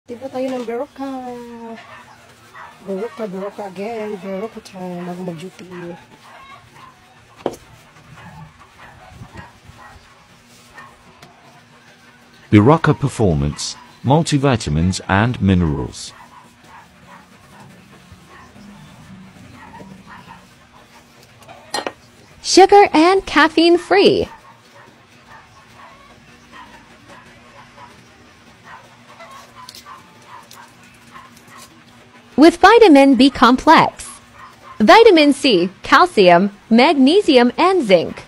Diba tayo ng Berocca? Berocca again. Berocca time. Mag-duty. Berocca Performance, multivitamins and minerals. Sugar and caffeine free. With vitamin B complex, vitamin C, calcium, magnesium, and zinc.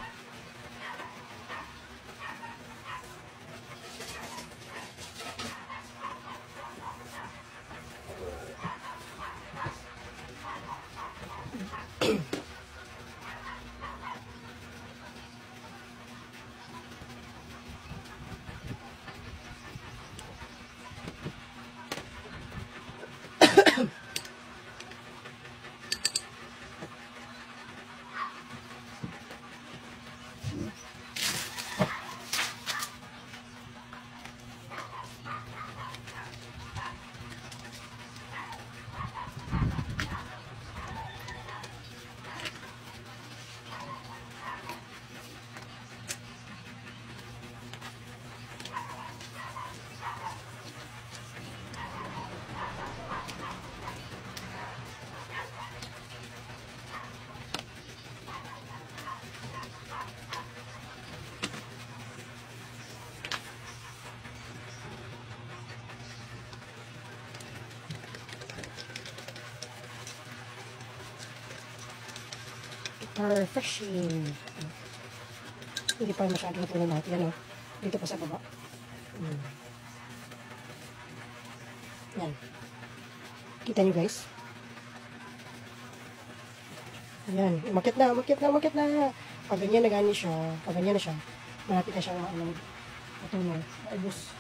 Refreshing. Hindi pa masyadong ito na natin. Ano? Dito pa sa baba. Yan. Kita nyo guys? Yan. Umakit na. Pag ganyan na gani siya, pag ganyan na siya, malapit na siyang matunog. Ubus.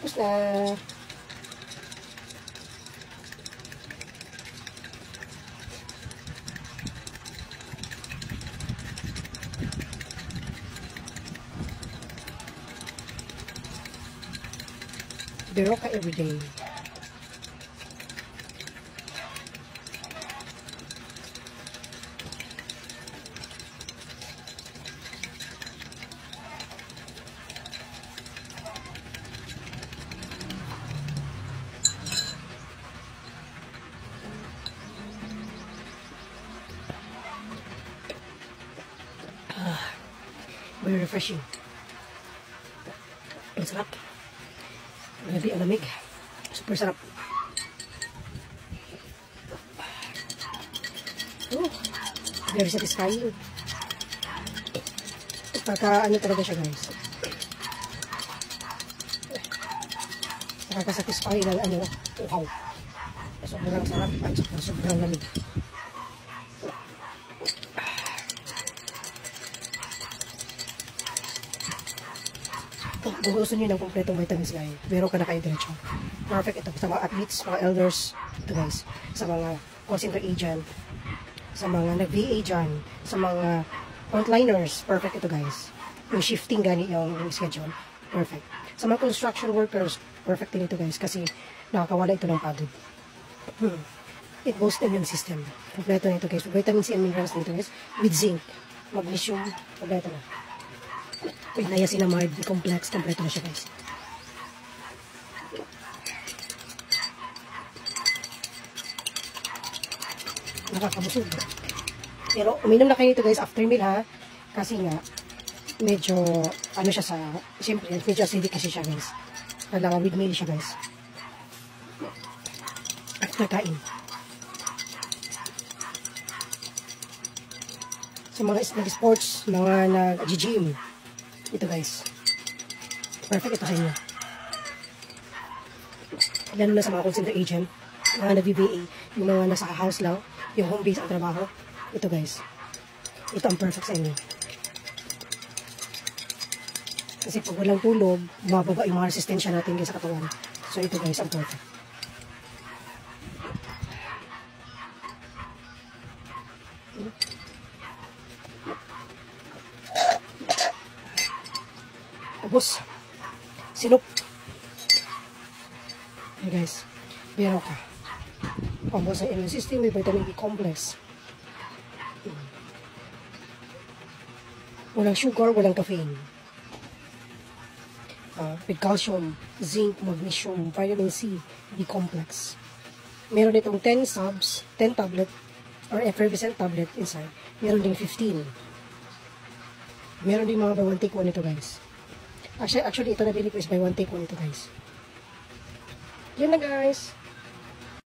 Tapos na. Berocca everyday. Very refreshing. Ang sarap. Grabe ang lamig. Super sarap. Very satisfying. Pagka ano talaga siya guys. Nakaka-satisfy ng ano. Wow. Sobrang sarap at sobrang lamig. Kung gusto nyo ng kompletong vitamins guys, pero ka na kayo diretso. Perfect ito sa mga athletes, mga elders, ito guys, sa mga call center agent, sa mga nag-VA dyan, sa mga frontliners, perfect ito guys. Yung shifting gani yung schedule, perfect. Sa mga construction workers, perfect din ito guys, kasi nakakawala ito ng pagod. It boosts the immune system. Kompleto na ito guys. Vitamin C and minerals nito guys, with zinc, magnesium, kompleto na. With niacinamide, complex, kompleto na siya guys. Nakakabusog. Pero uminom na kayo ito guys after meal ha. Kasi nga, medyo, ano siya sa, siyempre, medyo acidic kasi siya guys. Kailangan with meal siya guys. After kain. Sa mga nag-sports, mga nag-gym. Ito guys. Perfect ito sa inyo. Lalo na sa mga call center agent, mga nag-VBA, yung mga nasa house lang, yung home base ang trabaho. Ito guys. Ito ang perfect sa inyo. Kasi pag walang tulog, mababa yung mga resistensya natin guys sa katawan. So ito guys, ang perfect. Tapos, sinup. Okay guys, biro ka. Pambos ng immune system, may vitamin B complex. Walang sugar, walang caffeine. With calcium, zinc, magnesium, vitamin C, B complex. Meron itong 10 subs, 10 tablet, or effervescent tablet inside. Meron din 15. Meron din mga buy one take one ito guys. Actually ito nabili ko is buy one take one ito guys. Yun na guys.